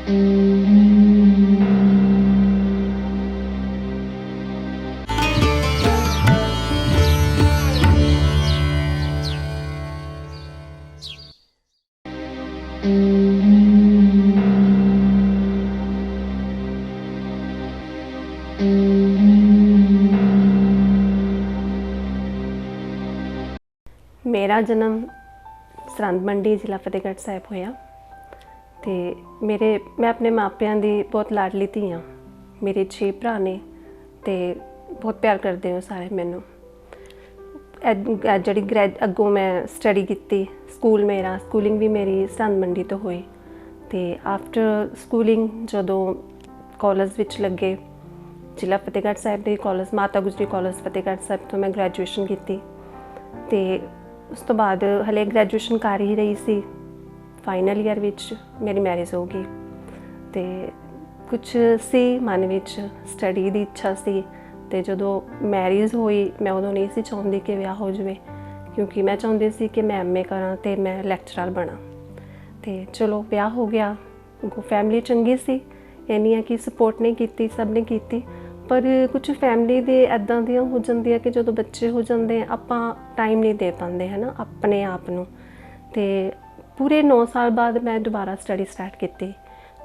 मेरा जन्म सरहंद मंडी जिला फतेहगढ़ साहिब होया ते मैं अपने मापियां दी बहुत लाडली धी हाँ। मेरे 6 भरा ने ते बहुत प्यार करते हो सारे मैनू। जी अगों मैं स्टडी की स्कूलिंग भी मेरी सरहंद मंडी तो हुई ते आफ्टर स्कूलिंग जदों कॉलेज विच लगे जिला फतेहगढ़ साहिब के कॉलेज माता गुजरी कॉलेज फतेहगढ़ साहिब तो मैं ग्रैजुएशन की ते उस तो बाद हले ग्रैजुएशन कर ही रही सी। फाइनल ईयर विच मेरी मैरिज हो गई ते कुछ सी मन विच स्टडी की इच्छा सी ते जदों मैरिज हुई मैं उदों नहीं सी चाहती कि विआह हो जाए, क्योंकि मैं चाहती सी कि मैं MA करा ते मैं लैक्चरर बना। ते चलो विआह हो गया। फैमिली चंगी सी, ये नहीं है कि सपोर्ट नहीं की, सब ने की, पर कुछ फैमिली दे इदां दियां हो जांदियां कि जदों बच्चे हो जाते आपां टाइम नहीं दे पाते है ना अपने आप नूं। ते पूरे 9 साल बाद मैं दोबारा स्टडी स्टार्ट की।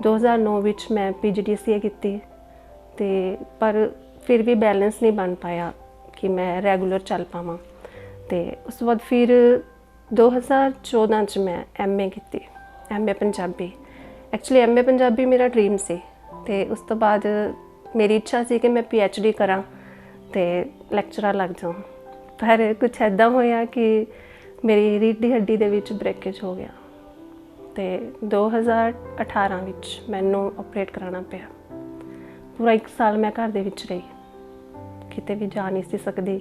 2009 विच मैं PGDCA की ते पर फिर भी बैलेंस नहीं बन पाया कि मैं रेगूलर चल पावां। ते उस बाद फिर 2014 च मैं MA की, MA Punjabi. Actually MA Punjabi मेरा ड्रीम से ते उस तो बाद मेरी इच्छा सी कि मैं PhD करा ते लैक्चरर लग जाऊँ, पर कुछ ऐदा होया कि मेरी रीढ़ की हड्डी दे विच ब्रेकेज हो गया ते 2018 विच मैनू ऑपरेट कराना पिया। पूरा 1 साल मैं घर दे विच रही, किते भी जा नहीं सी सकदी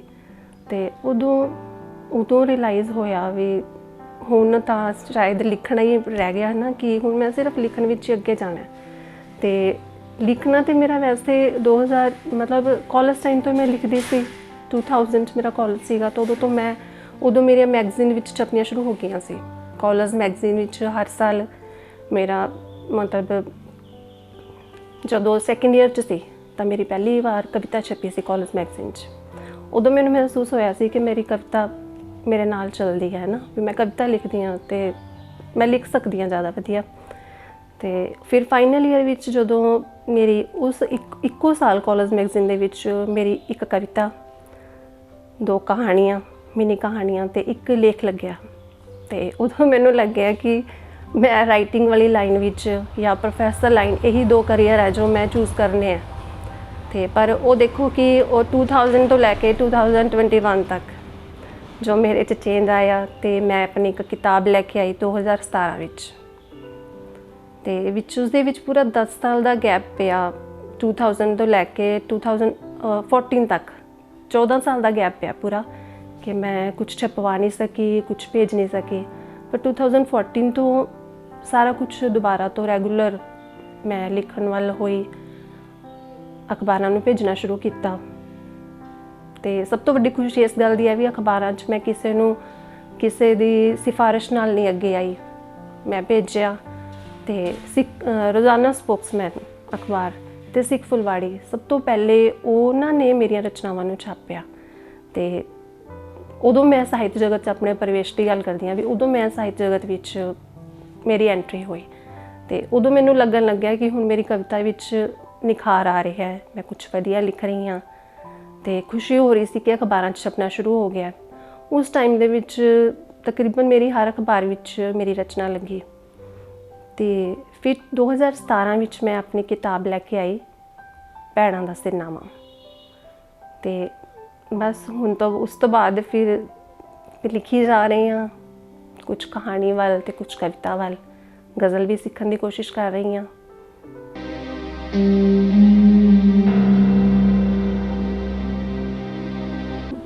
ते उदों रियलाइज़ होया भी हुण तां शायद लिखना ही रह गया ना कि हुण मैं सिर्फ लिखण विच ही अगे जाना ते लिखना तो मेरा वैसे 2000 मतलब कॉलेज टाइम तो मैं लिखती सी। 2000 मेरा कॉलेज सीगा तो उदों मेरिया मैगजीन विच छपनियां शुरू हो गई सी। कॉलेज मैगजीन विच हर साल मेरा मतलब जदों सैकेंड ईयर च सी तो मेरी पहली बार कविता छपी सी कॉलेज मैगजीन च। उदों मैनूं महसूस होया सी कि मेरी कविता मेरे नाल चलदी है ना, भी मैं कविता लिखदी हाँ ते मैं लिख सकदी हाँ ज़्यादा वधिया। ते फिर फाइनल ईयर विच जदों मेरी उस इक्को साल कॉलेज मैगजीन दे विच मेरी एक कविता, 2 कहानियाँ मिनी कहानियाँ ते एक लेख लग्या ते उदों मैनूं लग्या कि मैं राइटिंग वाली लाइन विच या प्रोफैसर लाइन यही 2 करियर है जो मैं चूज़ करने हैं। ते पर वो देखो कि वो 2000 तो लैके 2021 तक जो मेरे च चेंज आया ते मैं अपनी एक किताब लैके आई 2017 विच ते विच उसदे विच पूरा 10 साल का गैप पिया। 2000 तो लैके 2014 तक 14 साल का गैप पिया पूरा कि मैं कुछ छपवा नहीं सकी, कुछ भेज नहीं सकी। पर 2014 तो सारा कुछ दोबारा तो रेगूलर मैं लिखण वाल होई, अखबारां नूं भेजना शुरू किया। ते सब तो वड्डी खुशी इस गल दी है भी अखबारां च मैं किसे दी सिफारिश नाल नहीं अगे आई, मैं भेजिया ते रोज़ाना स्पोक्समैन अखबार ते सिख फुलवाड़ी सब तो पहले उन्होंने मेरिया रचनावां नूं छापिया। ते उदों मैं साहित्य जगत अपने प्रवेश की गल करदी हाँ भी उदों मैं साहित्य जगत विच मेरी एंट्री हुई ते उदों मैनूं लगन लग्या कि हुण मेरी कविता विच निखार आ रहा है, मैं कुछ वधिया लिख रही हाँ ते खुशी हो रही सी कि अखबारां च छपना शुरू हो गया। उस टाइम दे विच तकरीबन मेरी हर अखबार विच मेरी रचना लगी ते फिर 2017 विच मैं अपनी किताब लैके आई भैणां दा सिरनामा ते बस हुण तो उस तो बाद फिर लिखी जा रही हाँ, कुछ कहानी वाल ते कुछ कविता वाल, गज़ल भी सीखण दी कोशिश कर रही हाँ।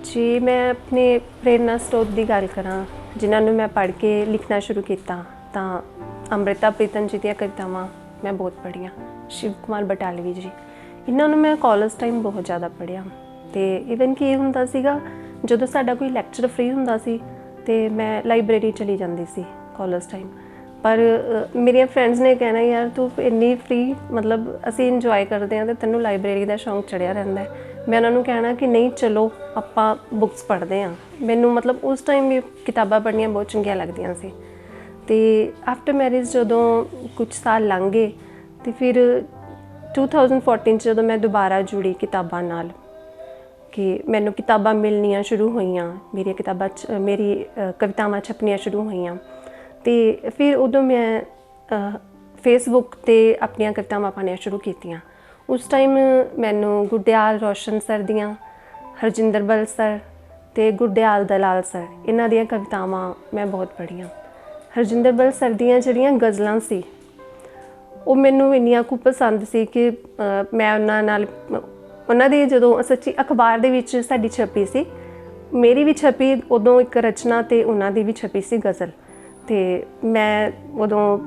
जी मैं अपने प्रेरणा स्रोत की गल करा जिन्होंने मैं पढ़ के लिखना शुरू किया तो अमृता प्रीतम जी दी कवितावां मैं बहुत पढ़िया, शिव कुमार बटालवी जी, इन्होंने मैं कॉलेज टाइम बहुत ज़्यादा पढ़िया। तो ईवन कि हुंदा सीगा जदों साडा कोई लैक्चर फ्री हुंदा सी ते मैं लाइब्रेरी चली जाती सी कॉलेज टाइम। पर मेरिया फ्रेंड्स ने कहना यार तू इन्नी फ्री मतलब ਅਸੀਂ ਇੰਜੋਏ ਕਰਦੇ ਹਾਂ ਤੇ ਤੈਨੂੰ ਲਾਇਬ੍ਰੇਰੀ ਦਾ ਸ਼ੌਂਕ ਚੜਿਆ ਰਹਿੰਦਾ ਹੈ। ਮੈਂ ਉਹਨਾਂ ਨੂੰ ਕਹਿਣਾ ਕਿ ਨਹੀਂ ਚਲੋ ਆਪਾਂ ਬੁੱਕਸ ਪੜ੍ਹਦੇ ਹਾਂ। ਮੈਨੂੰ ਮਤਲਬ ਉਸ ਟਾਈਮ ਵੀ ਕਿਤਾਬਾਂ ਪੜ੍ਹਨੀਆਂ ਬਹੁਤ ਚੰਗੀਆਂ ਲੱਗਦੀਆਂ ਸੀ। ਤੇ ਆਫਟਰ ਮੈਰਿਜ ਜਦੋਂ ਕੁਝ ਸਾਲ ਲੰਘ ਗਏ ਤੇ ਫਿਰ 2014 'ਚ ਜਦੋਂ ਮੈਂ ਦੁਬਾਰਾ ਜੁੜੀ ਕਿਤਾਬਾਂ ਨਾਲ ਕਿ ਮੈਨੂੰ ਕਿਤਾਬਾਂ ਮਿਲਣੀਆਂ ਸ਼ੁਰੂ ਹੋਈਆਂ, ਮੇਰੀਆਂ ਕਿਤਾਬਾਂ ਮੇਰੀ ਕਵਿਤਾਵਾਂ ਛਪਣੀਆਂ ਸ਼ੁਰੂ ਹੋਈਆਂ ਤੇ ਫਿਰ ਉਦੋਂ ਮੈਂ ਫੇਸਬੁੱਕ 'ਤੇ ਆਪਣੀਆਂ ਕਵਿਤਾਵਾਂ ਪਾਉਣੀਆਂ ਸ਼ੁਰੂ ਕੀਤੀਆਂ। ਉਸ ਟਾਈਮ ਮੈਨੂੰ ਗੁਰਦਿਆਲ ਰੋਸ਼ਨ ਸਰ ਦੀਆਂ, ਹਰਜਿੰਦਰ ਬਲ ਸਰ ਅਤੇ ਗੁਰਦਿਆਲ ਦਲਾਲ ਸਰ ਇਹਨਾਂ ਦੀਆਂ ਕਵਿਤਾਵਾਂ ਮੈਂ ਬਹੁਤ ਪੜ੍ਹੀਆਂ। ਹਰਜਿੰਦਰ ਬਲ ਸਰ ਦੀਆਂ ਜਿਹੜੀਆਂ ਗਜ਼ਲਾਂ ਸੀ ਉਹ ਮੈਨੂੰ ਇੰਨੀਆਂ ਕੁ ਪਸੰਦ ਸੀ ਕਿ ਮੈਂ ਉਹਨਾਂ ਦੀ ਜਦੋਂ ਸੱਚੀ ਅਖਬਾਰ ਦੇ ਵਿੱਚ ਸਾਡੀ ਛਪੀ ਸੀ, ਮੇਰੀ ਵੀ ਛਪੀ ਉਦੋਂ ਇੱਕ ਰਚਨਾ ਅਤੇ ਉਹਨਾਂ ਦੀ ਵੀ ਛਪੀ ਸੀ ਗਜ਼ਲ। ਅਤੇ ਮੈਂ ਉਦੋਂ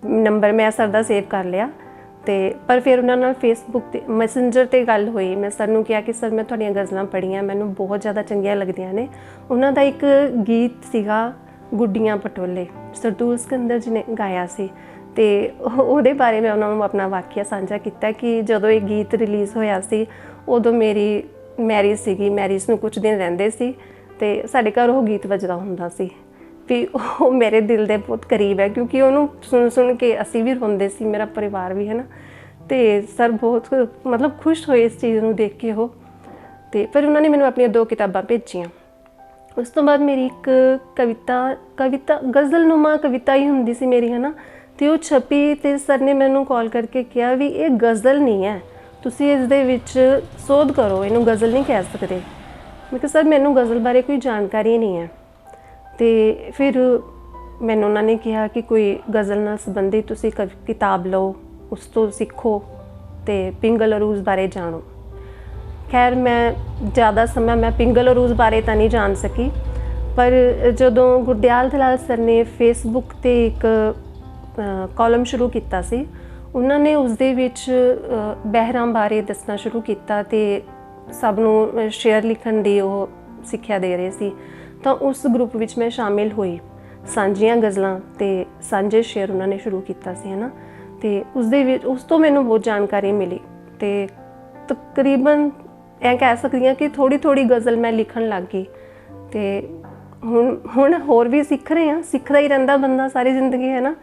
ਨੰਬਰ ਮੈਂ ਸਰ ਦਾ ਸੇਵ ਕਰ ਲਿਆ ਅਤੇ ਪਰ ਫਿਰ ਉਹਨਾਂ ਨਾਲ ਫੇਸਬੁੱਕ 'ਤੇ ਮੈਸੇਂਜਰ 'ਤੇ ਗੱਲ ਹੋਈ। ਮੈਂ ਸਰ ਨੂੰ ਕਿਹਾ ਕਿ ਸਰ ਮੈਂ ਤੁਹਾਡੀਆਂ ਗਜ਼ਲਾਂ ਪੜ੍ਹੀਆਂ, ਮੈਨੂੰ ਬਹੁਤ ਜ਼ਿਆਦਾ ਚੰਗੀਆਂ ਲੱਗਦੀਆਂ ਨੇ। ਉਹਨਾਂ ਦਾ ਇੱਕ ਗੀਤ ਸੀਗਾ ਗੁੱਡੀਆਂ ਪਟੋਲੇ, ਸਰਦੂਲ ਸਿਕੰਦਰ ਜੀ ਨੇ ਗਾਇਆ ਸੀ ਅਤੇ ਉਹਦੇ ਬਾਰੇ ਮੈਂ ਉਹਨਾਂ ਨੂੰ ਆਪਣਾ ਵਾਕਿਆ ਸਾਂਝਾ ਕੀਤਾ ਕਿ ਜਦੋਂ ਇਹ ਗੀਤ ਰਿਲੀਜ਼ ਹੋਇਆ ਸੀ ਉਦੋਂ ਮੇਰੀ ਮੈਰਿਜ ਸੀਗੀ, ਮੈਰਿਜ ਨੂੰ ਕੁਝ ਦਿਨ ਰਹਿੰਦੇ ਸੀ ਅਤੇ ਸਾਡੇ ਘਰ ਉਹ ਗੀਤ ਵੱਜਦਾ ਹੁੰਦਾ ਸੀ। ਵੀ ਉਹ ਮੇਰੇ ਦਿਲ ਦੇ ਬਹੁਤ ਕਰੀਬ ਹੈ ਕਿਉਂਕਿ ਉਹਨੂੰ ਸੁਣ ਕੇ ਅਸੀਂ ਵੀ ਰੋਂਦੇ ਸੀ, ਮੇਰਾ ਪਰਿਵਾਰ ਵੀ ਹੈ ਨਾ। ਅਤੇ ਸਰ ਬਹੁਤ ਮਤਲਬ ਖੁਸ਼ ਹੋਏ ਇਸ ਚੀਜ਼ ਨੂੰ ਦੇਖ ਕੇ ਉਹ। ਅਤੇ ਫਿਰ ਉਹਨਾਂ ਨੇ ਮੈਨੂੰ ਆਪਣੀਆਂ 2 ਕਿਤਾਬਾਂ ਭੇਜੀਆਂ। ਉਸ ਤੋਂ ਬਾਅਦ ਮੇਰੀ ਇੱਕ ਕਵਿਤਾ ਗਜ਼ਲਨੁਮਾ ਕਵਿਤਾ ਹੀ ਹੁੰਦੀ ਸੀ ਮੇਰੀ ਹੈ ਨਾ, ਅਤੇ ਉਹ ਛਪੀ ਅਤੇ ਸਰ ਨੇ ਮੈਨੂੰ ਕਾਲ ਕਰਕੇ ਕਿਹਾ ਵੀ ਇਹ ਗਜ਼ਲ ਨਹੀਂ ਹੈ, ਤੁਸੀਂ ਇਸ ਦੇ ਵਿੱਚ ਸੋਧ ਕਰੋ, ਇਹਨੂੰ ਗਜ਼ਲ ਨਹੀਂ ਕਹਿ ਸਕਦੇ। ਮੈਂ ਕਿਹਾ ਸਰ ਮੈਨੂੰ ਗਜ਼ਲ ਬਾਰੇ ਕੋਈ ਜਾਣਕਾਰੀ ਨਹੀਂ ਹੈ। ਅਤੇ ਫਿਰ ਮੈਨੂੰ ਉਹਨਾਂ ਨੇ ਕਿਹਾ ਕਿ ਕੋਈ ਗਜ਼ਲ ਨਾਲ ਸੰਬੰਧਿਤ ਤੁਸੀਂ ਕਿਤਾਬ ਲਓ, ਉਸ ਤੋਂ ਸਿੱਖੋ ਅਤੇ ਪਿੰਗਲ ਅਰੂਜ਼ ਬਾਰੇ ਜਾਣੋ। ਖੈਰ ਮੈਂ ਜ਼ਿਆਦਾ ਸਮਾਂ ਮੈਂ ਪਿੰਗਲ ਅਰੂਜ਼ ਬਾਰੇ ਤਾਂ ਨਹੀਂ ਜਾਣ ਸਕੀ, ਪਰ ਜਦੋਂ ਗੁਰਦਿਆਲ ਦਲਾਲ ਸਰ ਨੇ ਫੇਸਬੁੱਕ 'ਤੇ ਇੱਕ ਕਾਲਮ ਸ਼ੁਰੂ ਕੀਤਾ ਸੀ, ਉਹਨਾਂ ਨੇ ਉਸ ਦੇ ਵਿੱਚ ਬਹਿਰਾਂ ਬਾਰੇ ਦੱਸਣਾ ਸ਼ੁਰੂ ਕੀਤਾ ਅਤੇ ਸਭ ਨੂੰ ਸ਼ੇਅਰ ਲਿਖਣ ਦੀ ਉਹ ਸਿੱਖਿਆ ਦੇ ਰਹੇ ਸੀ। ਤਾਂ ਉਸ ਗਰੁੱਪ ਵਿੱਚ ਮੈਂ ਸ਼ਾਮਿਲ ਹੋਈ। ਸਾਂਝੀਆਂ ਗਜ਼ਲਾਂ ਅਤੇ ਸਾਂਝੇ ਸ਼ੇਅਰ ਉਹਨਾਂ ਨੇ ਸ਼ੁਰੂ ਕੀਤਾ ਸੀ ਹੈ ਨਾ, ਅਤੇ ਉਸ ਤੋਂ ਮੈਨੂੰ ਬਹੁਤ ਜਾਣਕਾਰੀ ਮਿਲੀ ਅਤੇ ਤਕਰੀਬਨ ਇਹ ਕਹਿ ਸਕਦੀ ਹਾਂ ਕਿ ਥੋੜ੍ਹੀ ਗਜ਼ਲ ਮੈਂ ਲਿਖਣ ਲੱਗ ਗਈ। ਅਤੇ ਹੁਣ ਹੋਰ ਵੀ ਸਿੱਖ ਰਹੇ ਹਾਂ, ਸਿੱਖਦਾ ਹੀ ਰਹਿੰਦਾ ਬੰਦਾ ਸਾਰੀ ਜ਼ਿੰਦਗੀ ਹੈ ਨਾ।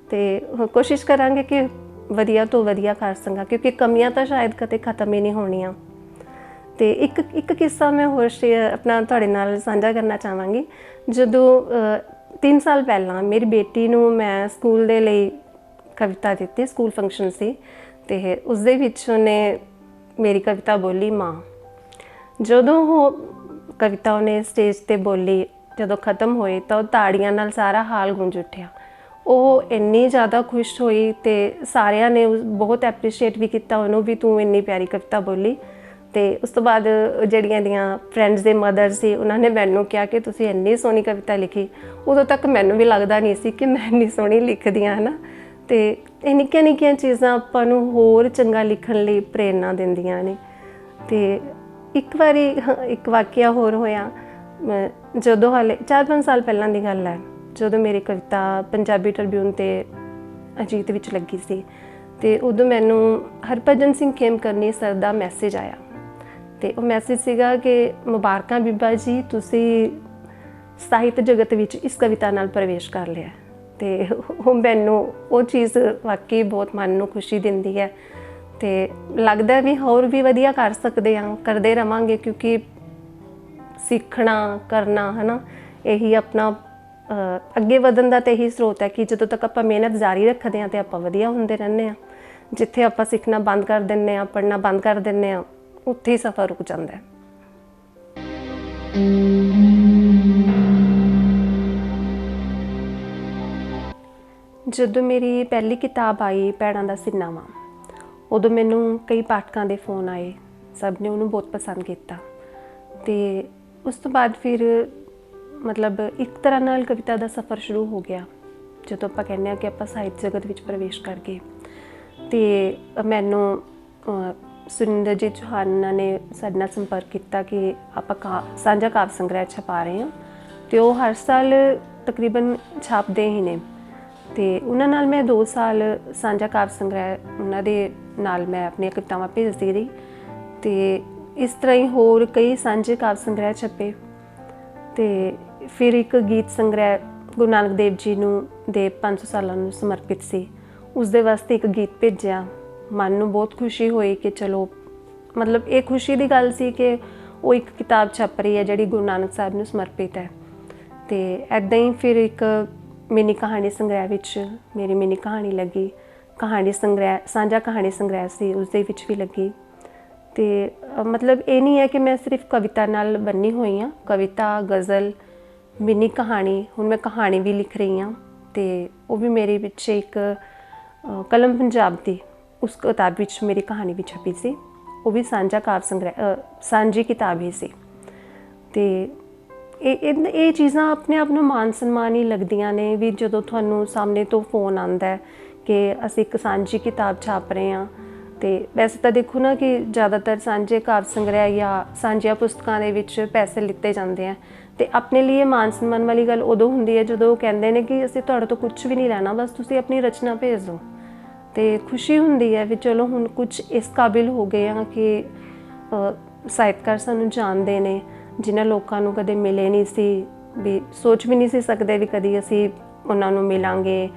ਅਤੇ ਕੋਸ਼ਿਸ਼ ਕਰਾਂਗੇ ਕਿ ਵਧੀਆ ਤੋਂ ਵਧੀਆ ਕਰ ਸਕਾਂ ਕਿਉਂਕਿ ਕਮੀਆਂ ਤਾਂ ਸ਼ਾਇਦ ਕਦੇ ਖਤਮ ਹੀ ਨਹੀਂ ਹੋਣੀਆਂ। ਅਤੇ ਇੱਕ ਕਿੱਸਾ ਮੈਂ ਹੋਰ ਆਪਣਾ ਤੁਹਾਡੇ ਨਾਲ ਸਾਂਝਾ ਕਰਨਾ ਚਾਹਾਂਗੀ। ਜਦੋਂ 3 ਸਾਲ ਪਹਿਲਾਂ ਮੇਰੀ ਬੇਟੀ ਨੂੰ ਮੈਂ ਸਕੂਲ ਦੇ ਲਈ ਕਵਿਤਾ ਦਿੱਤੀ, ਸਕੂਲ ਫੰਕਸ਼ਨ ਸੀ ਅਤੇ ਉਸ ਦੇ ਵਿੱਚ ਉਹਨੇ ਮੇਰੀ ਕਵਿਤਾ ਬੋਲੀ ਮਾਂ। ਜਦੋਂ ਉਹ ਕਵਿਤਾ ਉਹਨੇ ਸਟੇਜ 'ਤੇ ਬੋਲੀ, ਜਦੋਂ ਖ਼ਤਮ ਹੋਈ ਤਾਂ ਉਹ ਤਾੜੀਆਂ ਨਾਲ ਸਾਰਾ ਹਾਲ ਗੂੰਜ ਉੱਠਿਆ। ਉਹ ਇੰਨੀ ਜ਼ਿਆਦਾ ਖੁਸ਼ ਹੋਈ ਅਤੇ ਸਾਰਿਆਂ ਨੇ ਬਹੁਤ ਐਪਰੀਸ਼ੀਏਟ ਵੀ ਕੀਤਾ ਉਹਨੂੰ ਵੀ ਤੂੰ ਇੰਨੀ ਪਿਆਰੀ ਕਵਿਤਾ ਬੋਲੀ। ਅਤੇ ਉਸ ਤੋਂ ਬਾਅਦ ਜਿਹੜੀਆਂ ਇਹਦੀਆਂ ਫਰੈਂਡਸ ਦੇ ਮਦਰ ਸੀ ਉਹਨਾਂ ਨੇ ਮੈਨੂੰ ਕਿਹਾ ਕਿ ਤੁਸੀਂ ਇੰਨੀ ਸੋਹਣੀ ਕਵਿਤਾ ਲਿਖੀ। ਉਦੋਂ ਤੱਕ ਮੈਨੂੰ ਵੀ ਲੱਗਦਾ ਨਹੀਂ ਸੀ ਕਿ ਮੈਂ ਇੰਨੀ ਸੋਹਣੀ ਲਿਖਦੀ ਹਾਂ ਹੈ ਨਾ। ਅਤੇ ਇਹ ਨਿੱਕੀਆਂ ਨਿੱਕੀਆਂ ਚੀਜ਼ਾਂ ਆਪਾਂ ਨੂੰ ਹੋਰ ਚੰਗਾ ਲਿਖਣ ਲਈ ਪ੍ਰੇਰਨਾ ਦਿੰਦੀਆਂ ਨੇ। ਅਤੇ ਇੱਕ ਵਾਰੀ ਇੱਕ ਵਾਕਿਆ ਹੋਰ ਹੋਇਆ, ਜਦੋਂ ਹਾਲੇ 4-5 ਸਾਲ ਪਹਿਲਾਂ ਦੀ ਗੱਲ ਹੈ, ਜਦੋਂ ਮੇਰੀ ਕਵਿਤਾ ਪੰਜਾਬੀ ਟ੍ਰਿਬਿਊਨ ਅਤੇ ਅਜੀਤ ਵਿੱਚ ਲੱਗੀ ਸੀ ਅਤੇ ਉਦੋਂ ਮੈਨੂੰ ਹਰਭਜਨ ਸਿੰਘ ਖੇਮਕਰਨੀ ਸਰ ਦਾ ਮੈਸੇਜ ਆਇਆ ਅਤੇ ਉਹ ਮੈਸੇਜ ਸੀਗਾ ਕਿ ਮੁਬਾਰਕਾਂ ਬੀਬਾ ਜੀ, ਤੁਸੀਂ ਸਾਹਿਤ ਜਗਤ ਵਿੱਚ ਇਸ ਕਵਿਤਾ ਨਾਲ ਪ੍ਰਵੇਸ਼ ਕਰ ਲਿਆ। ਅਤੇ ਉਹ ਮੈਨੂੰ ਉਹ ਚੀਜ਼ ਵਾਕਈ ਬਹੁਤ ਮਨ ਨੂੰ ਖੁਸ਼ੀ ਦਿੰਦੀ ਹੈ ਅਤੇ ਲੱਗਦਾ ਵੀ ਹੋਰ ਵੀ ਵਧੀਆ ਕਰ ਸਕਦੇ ਹਾਂ, ਕਰਦੇ ਰਹਾਂਗੇ ਕਿਉਂਕਿ ਸਿੱਖਣਾ ਕਰਨਾ ਹੈ ਨਾ, ਇਹੀ ਆਪਣਾ ਅੱਗੇ ਵਧਣ ਦਾ ਤਾਂ ਇਹੀ ਸਰੋਤ ਹੈ ਕਿ ਜਦੋਂ ਤੱਕ ਆਪਾਂ ਮਿਹਨਤ ਜਾਰੀ ਰੱਖਦੇ ਹਾਂ ਤਾਂ ਆਪਾਂ ਵਧੀਆ ਹੁੰਦੇ ਰਹਿੰਦੇ ਹਾਂ। ਜਿੱਥੇ ਆਪਾਂ ਸਿੱਖਣਾ ਬੰਦ ਕਰ ਦਿੰਦੇ ਹਾਂ, ਪੜ੍ਹਨਾ ਬੰਦ ਕਰ ਦਿੰਦੇ ਹਾਂ, ਉੱਥੇ ਹੀ ਸਫ਼ਰ ਰੁਕ ਜਾਂਦਾ ਹੈ। ਜਦੋਂ ਮੇਰੀ ਪਹਿਲੀ ਕਿਤਾਬ ਆਈ ਭੈਣਾਂ ਦਾ ਸਿਰਨਾਮਾ, ਉਦੋਂ ਮੈਨੂੰ ਕਈ ਪਾਠਕਾਂ ਦੇ ਫੋਨ ਆਏ, ਸਭ ਨੇ ਉਹਨੂੰ ਬਹੁਤ ਪਸੰਦ ਕੀਤਾ। ਅਤੇ ਉਸ ਤੋਂ ਬਾਅਦ ਫਿਰ ਮਤਲਬ ਇੱਕ ਤਰ੍ਹਾਂ ਨਾਲ ਕਵਿਤਾ ਦਾ ਸਫ਼ਰ ਸ਼ੁਰੂ ਹੋ ਗਿਆ। ਜਦੋਂ ਆਪਾਂ ਕਹਿੰਦੇ ਹਾਂ ਕਿ ਆਪਾਂ ਸਾਹਿਤ ਜਗਤ ਵਿੱਚ ਪ੍ਰਵੇਸ਼ ਕਰ ਗਏ ਅਤੇ ਮੈਨੂੰ ਸੁਰਿੰਦਰਜੀਤ ਚੌਹਾਨ ਨੇ ਸਾਡੇ ਨਾਲ ਸੰਪਰਕ ਕੀਤਾ ਕਿ ਆਪਾਂ ਸਾਂਝਾ ਕਾਵਿ ਸੰਗ੍ਰਹਿ ਛਪਾ ਰਹੇ ਹਾਂ ਅਤੇ ਉਹ ਹਰ ਸਾਲ ਤਕਰੀਬਨ ਛਾਪਦੇ ਹੀ ਨੇ। ਤੇ ਉਹਨਾਂ ਨਾਲ ਮੈਂ 2 ਸਾਲ ਸਾਂਝਾ ਕਾਵਿ ਸੰਗ੍ਰਹਿ ਉਹਨਾਂ ਦੇ ਨਾਲ ਮੈਂ ਆਪਣੀਆਂ ਕਵਿਤਾਵਾਂ ਭੇਜਦੀ ਰਹੀ ਤੇ ਇਸ ਤਰ੍ਹਾਂ ਹੀ ਹੋਰ ਕਈ ਸਾਂਝੇ ਕਾਵਿ ਸੰਗ੍ਰਹਿ ਛਪੇ। ਤੇ ਫਿਰ ਇੱਕ ਗੀਤ ਸੰਗ੍ਰਹਿ ਗੁਰੂ ਨਾਨਕ ਦੇਵ ਜੀ ਨੂੰ ਦੇ 500 ਸਾਲਾਂ ਨੂੰ ਸਮਰਪਿਤ ਸੀ, ਉਸ ਦੇ ਵਾਸਤੇ ਇੱਕ ਗੀਤ ਭੇਜਿਆ। ਮਨ ਨੂੰ ਬਹੁਤ ਖੁਸ਼ੀ ਹੋਈ ਕਿ ਚਲੋ ਮਤਲਬ ਇਹ ਖੁਸ਼ੀ ਦੀ ਗੱਲ ਸੀ ਕਿ ਉਹ ਇੱਕ ਕਿਤਾਬ ਛਪ ਰਹੀ ਹੈ ਜਿਹੜੀ ਗੁਰੂ ਨਾਨਕ ਸਾਹਿਬ ਨੂੰ ਸਮਰਪਿਤ ਹੈ। ਤੇ ਇੱਦਾਂ ਹੀ ਫਿਰ ਇੱਕ ਮਿਨੀ ਕਹਾਣੀ ਸੰਗ੍ਰਹਿ ਵਿੱਚ ਮੇਰੀ ਮਿਨੀ ਕਹਾਣੀ ਲੱਗੀ, ਕਹਾਣੀ ਸੰਗ੍ਰਹਿ ਸਾਂਝਾ ਕਹਾਣੀ ਸੰਗ੍ਰਹਿ ਸੀ ਉਸ ਦੇ ਵਿੱਚ ਵੀ ਲੱਗੀ। ਤੇ ਮਤਲਬ ਇਹ ਨਹੀਂ ਹੈ ਕਿ ਮੈਂ ਸਿਰਫ ਕਵਿਤਾ ਨਾਲ ਬੰਨੀ ਹੋਈ ਹਾਂ, ਕਵਿਤਾ, ਗਜ਼ਲ, ਮਿਨੀ ਕਹਾਣੀ, ਹੁਣ ਮੈਂ ਕਹਾਣੀ ਵੀ ਲਿਖ ਰਹੀ ਹਾਂ ਤੇ ਉਹ ਵੀ ਮੇਰੇ ਵਿੱਚ ਇੱਕ ਕਲਮ ਪੰਜਾਬ ਦੀ ਉਸ ਕਿਤਾਬ ਵਿੱਚ ਮੇਰੀ ਕਹਾਣੀ ਵੀ ਛਪੀ ਸੀ, ਉਹ ਵੀ ਸਾਂਝਾ ਕਾਵਿ ਸੰਗ੍ਰਹਿ ਸਾਂਝੀ ਕਿਤਾਬ ਹੀ ਸੀ। ਤੇ ਇਹ ਚੀਜ਼ਾਂ ਆਪਣੇ ਆਪ ਨੂੰ ਮਾਨ ਸਨਮਾਨ ਹੀ ਲੱਗਦੀਆਂ ਨੇ ਵੀ ਜਦੋਂ ਤੁਹਾਨੂੰ ਸਾਹਮਣੇ ਤੋਂ ਫੋਨ ਆਉਂਦਾ ਕਿ ਅਸੀਂ ਇੱਕ ਸਾਂਝੀ ਕਿਤਾਬ ਛਾਪ ਰਹੇ ਹਾਂ। ਤੇ ਵੈਸੇ ਤਾਂ ਦੇਖੋ ਨਾ ਕਿ ਜ਼ਿਆਦਾਤਰ ਸਾਂਝੇ ਕਾਵਿ ਸੰਗ੍ਰਹਿ ਜਾਂ ਸਾਂਝੀਆਂ ਪੁਸਤਕਾਂ ਦੇ ਵਿੱਚ ਪੈਸੇ ਲਿੱਤੇ ਜਾਂਦੇ ਆ ਤੇ ਆਪਣੇ ਲਈ ਇਹ ਮਾਨ ਸਨਮਾਨ ਵਾਲੀ ਗੱਲ ਉਦੋਂ ਹੁੰਦੀ ਹੈ ਜਦੋਂ ਉਹ ਕਹਿੰਦੇ ਨੇ ਕਿ ਅਸੀਂ ਤੁਹਾਡੇ ਤੋਂ ਕੁਝ ਵੀ ਨਹੀਂ ਲੈਣਾ, ਬਸ ਤੁਸੀਂ ਆਪਣੀ ਰਚਨਾ ਭੇਜ ਦਿਓ। ਤੇ ਖੁਸ਼ੀ ਹੁੰਦੀ ਹੈ ਵੀ ਚਲੋ ਹੁਣ ਕੁਝ ਇਸ ਕਾਬਿਲ ਹੋ ਗਏ ਆ ਕਿ ਸਾਹਿਤਕਾਰ ਸਾਨੂੰ ਜਾਣਦੇ ਨੇ, ਜਿਨ੍ਹਾਂ ਲੋਕਾਂ ਨੂੰ ਕਦੇ ਮਿਲੇ ਨਹੀਂ ਸੀ, ਵੀ ਸੋਚ ਵੀ ਨਹੀਂ ਸੀ ਸਕਦੇ ਵੀ ਕਦੀ ਅਸੀਂ ਉਹਨਾਂ ਨੂੰ ਮਿਲਾਂਗੇ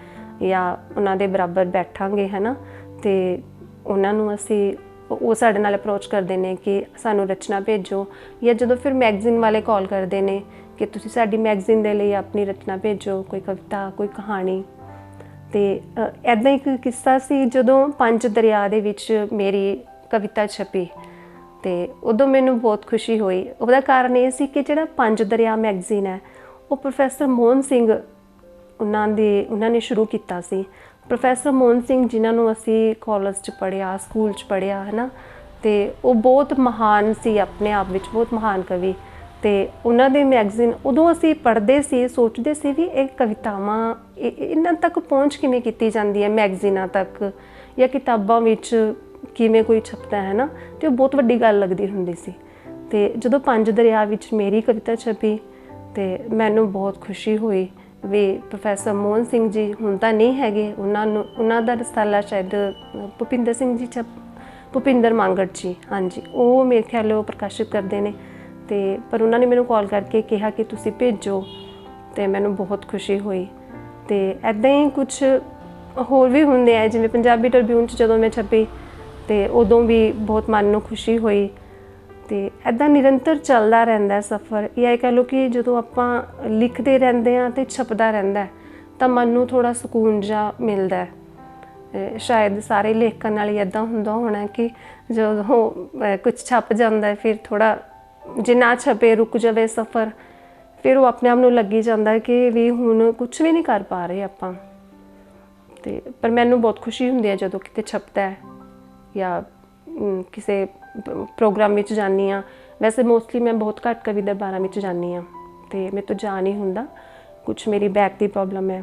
ਜਾਂ ਉਹਨਾਂ ਦੇ ਬਰਾਬਰ ਬੈਠਾਂਗੇ, ਹੈ ਨਾ। ਤੇ ਉਹਨਾਂ ਨੂੰ ਅਸੀਂ ਉਹ ਸਾਡੇ ਨਾਲ ਅਪਰੋਚ ਕਰਦੇ ਨੇ ਕਿ ਸਾਨੂੰ ਰਚਨਾ ਭੇਜੋ, ਜਾਂ ਜਦੋਂ ਫਿਰ ਮੈਗਜ਼ੀਨ ਵਾਲੇ ਕਾਲ ਕਰਦੇ ਨੇ ਕਿ ਤੁਸੀਂ ਸਾਡੀ ਮੈਗਜ਼ੀਨ ਦੇ ਲਈ ਆਪਣੀ ਰਚਨਾ ਭੇਜੋ, ਕੋਈ ਕਵਿਤਾ, ਕੋਈ ਕਹਾਣੀ। ਤੇ ਇੱਦਾਂ ਇੱਕ ਕਿੱਸਾ ਸੀ ਜਦੋਂ ਪੰਜ ਦਰਿਆ ਦੇ ਵਿੱਚ ਮੇਰੀ ਕਵਿਤਾ ਛਪੀ ਤੇ ਉਦੋਂ ਮੈਨੂੰ ਬਹੁਤ ਖੁਸ਼ੀ ਹੋਈ। ਉਹਦਾ ਕਾਰਨ ਇਹ ਸੀ ਕਿ ਜਿਹੜਾ ਪੰਜ ਦਰਿਆ ਮੈਗਜ਼ੀਨ ਹੈ ਉਹ ਪ੍ਰੋਫੈਸਰ ਮੋਹਨ ਸਿੰਘ ਉਹਨਾਂ ਨੇ ਸ਼ੁਰੂ ਕੀਤਾ ਸੀ। ਪ੍ਰੋਫੈਸਰ ਮੋਹਨ ਸਿੰਘ ਜਿਨ੍ਹਾਂ ਨੂੰ ਅਸੀਂ ਕਾਲਜ 'ਚ ਪੜ੍ਹਿਆ, ਸਕੂਲ 'ਚ ਪੜ੍ਹਿਆ, ਹੈ ਨਾ। ਤੇ ਉਹ ਬਹੁਤ ਮਹਾਨ ਸੀ, ਆਪਣੇ ਆਪ ਵਿੱਚ ਬਹੁਤ ਮਹਾਨ ਕਵੀ। ਤੇ ਉਹਨਾਂ ਦੇ ਮੈਗਜ਼ੀਨ ਉਦੋਂ ਅਸੀਂ ਪੜ੍ਹਦੇ ਸੀ, ਸੋਚਦੇ ਸੀ ਵੀ ਇਹ ਕਵਿਤਾਵਾਂ ਇਹਨਾਂ ਤੱਕ ਪਹੁੰਚ ਕਿਵੇਂ ਕੀਤੀ ਜਾਂਦੀ ਹੈ, ਮੈਗਜ਼ੀਨਾਂ ਤੱਕ ਜਾਂ ਕਿਤਾਬਾਂ ਵਿੱਚ ਕਿਵੇਂ ਕੋਈ ਛਪਦਾ ਹੈ ਨਾ। ਤੇ ਉਹ ਬਹੁਤ ਵੱਡੀ ਗੱਲ ਲੱਗਦੀ ਹੁੰਦੀ ਸੀ। ਤੇ ਜਦੋਂ ਪੰਜ ਦਰਿਆ ਵਿੱਚ ਮੇਰੀ ਕਵਿਤਾ ਛਪੀ ਤੇ ਮੈਨੂੰ ਬਹੁਤ ਖੁਸ਼ੀ ਹੋਈ ਵੀ ਪ੍ਰੋਫੈਸਰ ਮੋਹਨ ਸਿੰਘ ਜੀ ਹੁਣ ਤਾਂ ਨਹੀਂ ਹੈਗੇ, ਉਹਨਾਂ ਦਾ ਰਸਾਲਾ ਸ਼ਾਇਦ ਭੁਪਿੰਦਰ ਸਿੰਘ ਜੀ ਭੁਪਿੰਦਰ ਮੰਗੜ ਜੀ, ਹਾਂਜੀ, ਉਹ ਮੇਰੇ ਖਿਆਲ ਉਹ ਪ੍ਰਕਾਸ਼ਿਤ ਕਰਦੇ ਨੇ। ਤੇ ਪਰ ਉਹਨਾਂ ਨੇ ਮੈਨੂੰ ਕਾਲ ਕਰਕੇ ਕਿਹਾ ਕਿ ਤੁਸੀਂ ਭੇਜੋ ਤੇ ਮੈਨੂੰ ਬਹੁਤ ਖੁਸ਼ੀ ਹੋਈ। ਤੇ ਇੱਦਾਂ ਹੀ ਕੁਛ ਹੋਰ ਵੀ ਹੁੰਦੇ ਆ, ਜਿਵੇਂ ਪੰਜਾਬੀ ਟ੍ਰਿਬਿਊਨ 'ਚ ਜਦੋਂ ਮੈਂ ਛਪੀ ਤੇ ਉਦੋਂ ਵੀ ਬਹੁਤ ਮਨ ਨੂੰ ਖੁਸ਼ੀ ਹੋਈ। ਤੇ ਇੱਦਾਂ ਨਿਰੰਤਰ ਚੱਲਦਾ ਰਹਿੰਦਾ ਸਫ਼ਰ। ਇਹ ਕਹਿ ਲਓ ਕਿ ਜਦੋਂ ਆਪਾਂ ਲਿਖਦੇ ਰਹਿੰਦੇ ਹਾਂ ਤੇ ਛਪਦਾ ਰਹਿੰਦਾ ਤਾਂ ਮਨ ਨੂੰ ਥੋੜ੍ਹਾ ਸਕੂਨ ਜਿਹਾ ਮਿਲਦਾ। ਸ਼ਾਇਦ ਸਾਰੇ ਲੇਖਕਾਂ ਨਾਲ ਹੀ ਇੱਦਾਂ ਹੁੰਦਾ ਹੋਣਾ ਕਿ ਜਦੋਂ ਕੁਛ ਛਪ ਜਾਂਦਾ ਫਿਰ ਥੋੜ੍ਹਾ, ਜੇ ਨਾ ਛਪੇ ਰੁਕ ਜਾਵੇ ਸਫ਼ਰ, ਫਿਰ ਉਹ ਆਪਣੇ ਆਪ ਨੂੰ ਲੱਗੀ ਜਾਂਦਾ ਕਿ ਵੀ ਹੁਣ ਕੁਛ ਵੀ ਨਹੀਂ ਕਰ ਪਾ ਰਹੇ ਆਪਾਂ। ਤੇ ਪਰ ਮੈਨੂੰ ਬਹੁਤ ਖੁਸ਼ੀ ਹੁੰਦੀ ਹੈ ਜਦੋਂ ਕਿਤੇ ਛਪਦਾ ਹੈ ਜਾਂ ਕਿਸੇ ਪ੍ਰੋਗਰਾਮ ਵਿੱਚ ਜਾਂਦੀ ਹਾਂ। ਵੈਸੇ ਮੋਸਟਲੀ ਮੈਂ ਬਹੁਤ ਘੱਟ ਕਵੀ ਦਰਬਾਰਾਂ ਵਿੱਚ ਜਾਂਦੀ ਹਾਂ ਅਤੇ ਮੇਰੇ ਤੋਂ ਜਾ ਨਹੀਂ ਹੁੰਦਾ, ਕੁਛ ਮੇਰੀ ਬੈਕ ਦੀ ਪ੍ਰੋਬਲਮ ਹੈ।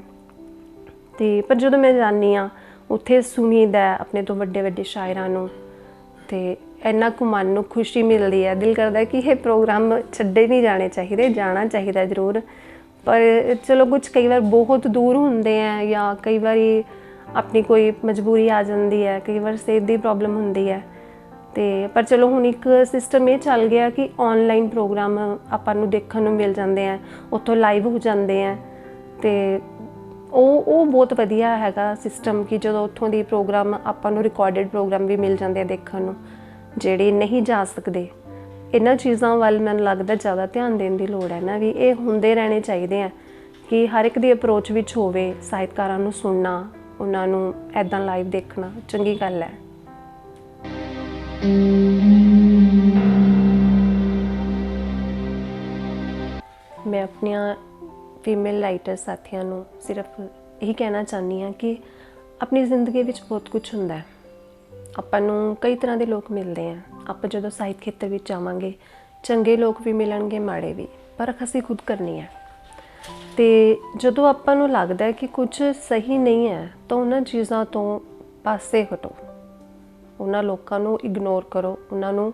ਅਤੇ ਪਰ ਜਦੋਂ ਮੈਂ ਜਾਂਦੀ ਹਾਂ ਉੱਥੇ ਸੁਣੀਦਾ ਆਪਣੇ ਤੋਂ ਵੱਡੇ ਵੱਡੇ ਸ਼ਾਇਰਾਂ ਨੂੰ ਅਤੇ ਇੰਨਾ ਕੁ ਮਨ ਨੂੰ ਖੁਸ਼ੀ ਮਿਲਦੀ ਹੈ, ਦਿਲ ਕਰਦਾ ਕਿ ਇਹ ਪ੍ਰੋਗਰਾਮ ਛੱਡੇ ਨਹੀਂ ਜਾਣੇ ਚਾਹੀਦੇ, ਜਾਣਾ ਚਾਹੀਦਾ ਜ਼ਰੂਰ। ਪਰ ਚਲੋ ਕੁਛ ਕਈ ਵਾਰ ਬਹੁਤ ਦੂਰ ਹੁੰਦੇ ਹੈ ਜਾਂ ਕਈ ਵਾਰੀ ਆਪਣੀ ਕੋਈ ਮਜਬੂਰੀ ਆ ਜਾਂਦੀ ਹੈ, ਕਈ ਵਾਰ ਸਿਹਤ ਦੀ ਪ੍ਰੋਬਲਮ ਹੁੰਦੀ ਹੈ। ਅਤੇ ਪਰ ਚਲੋ ਹੁਣ ਇੱਕ ਸਿਸਟਮ ਇਹ ਚੱਲ ਗਿਆ ਕਿ ਔਨਲਾਈਨ ਪ੍ਰੋਗਰਾਮ ਆਪਾਂ ਨੂੰ ਦੇਖਣ ਨੂੰ ਮਿਲ ਜਾਂਦੇ ਹੈ, ਉੱਥੋਂ ਲਾਈਵ ਹੋ ਜਾਂਦੇ ਹੈ। ਅਤੇ ਉਹ ਬਹੁਤ ਵਧੀਆ ਹੈਗਾ ਸਿਸਟਮ ਕਿ ਜਦੋਂ ਉੱਥੋਂ ਦੀ ਪ੍ਰੋਗਰਾਮ ਆਪਾਂ ਨੂੰ ਰਿਕਾਰਡਡ ਪ੍ਰੋਗਰਾਮ ਵੀ ਮਿਲ ਜਾਂਦੇ ਆ ਦੇਖਣ ਨੂੰ, ਜਿਹੜੇ ਨਹੀਂ ਜਾ ਸਕਦੇ। ਇਹਨਾਂ ਚੀਜ਼ਾਂ ਵੱਲ ਮੈਨੂੰ ਲੱਗਦਾ ਜ਼ਿਆਦਾ ਧਿਆਨ ਦੇਣ ਦੀ ਲੋੜ ਹੈ ਨਾ, ਵੀ ਇਹ ਹੁੰਦੇ ਰਹਿਣੇ ਚਾਹੀਦੇ ਆ ਕਿ ਹਰ ਇੱਕ ਦੀ ਅਪਰੋਚ ਵਿੱਚ ਹੋਵੇ। ਸਾਹਿਤਕਾਰਾਂ ਨੂੰ ਸੁਣਨਾ, ਉਹਨਾਂ ਨੂੰ ਇੱਦਾਂ ਲਾਈਵ ਦੇਖਣਾ ਚੰਗੀ ਗੱਲ ਹੈ। ਮੈਂ ਆਪਣੀਆਂ ਫੀਮੇਲ ਰਾਈਟਰ ਸਾਥੀਆਂ ਨੂੰ ਸਿਰਫ ਇਹੀ ਕਹਿਣਾ ਚਾਹੁੰਦੀ ਹਾਂ ਕਿ ਆਪਣੀ ਜ਼ਿੰਦਗੀ ਵਿੱਚ ਬਹੁਤ ਕੁਝ ਹੁੰਦਾ ਹੈ। ਆਪਾਂ ਨੂੰ ਕਈ ਤਰ੍ਹਾਂ ਦੇ ਲੋਕ ਮਿਲਦੇ ਆ। ਆਪਾਂ ਜਦੋਂ ਸਾਹਿਤ ਖੇਤਰ ਵਿੱਚ ਜਾਵਾਂਗੇ, ਚੰਗੇ ਲੋਕ ਵੀ ਮਿਲਣਗੇ, ਮਾੜੇ ਵੀ, ਪਰਖ ਅਸੀਂ ਖੁਦ ਕਰਨੀ ਹੈ। ਅਤੇ ਜਦੋਂ ਆਪਾਂ ਨੂੰ ਲੱਗਦਾ ਕਿ ਕੁਝ ਸਹੀ ਨਹੀਂ ਹੈ ਤਾਂ ਉਹਨਾਂ ਚੀਜ਼ਾਂ ਤੋਂ ਪਾਸੇ ਹਟੋ, ਉਹਨਾਂ ਲੋਕਾਂ ਨੂੰ ਇਗਨੋਰ ਕਰੋ, ਉਹਨਾਂ ਨੂੰ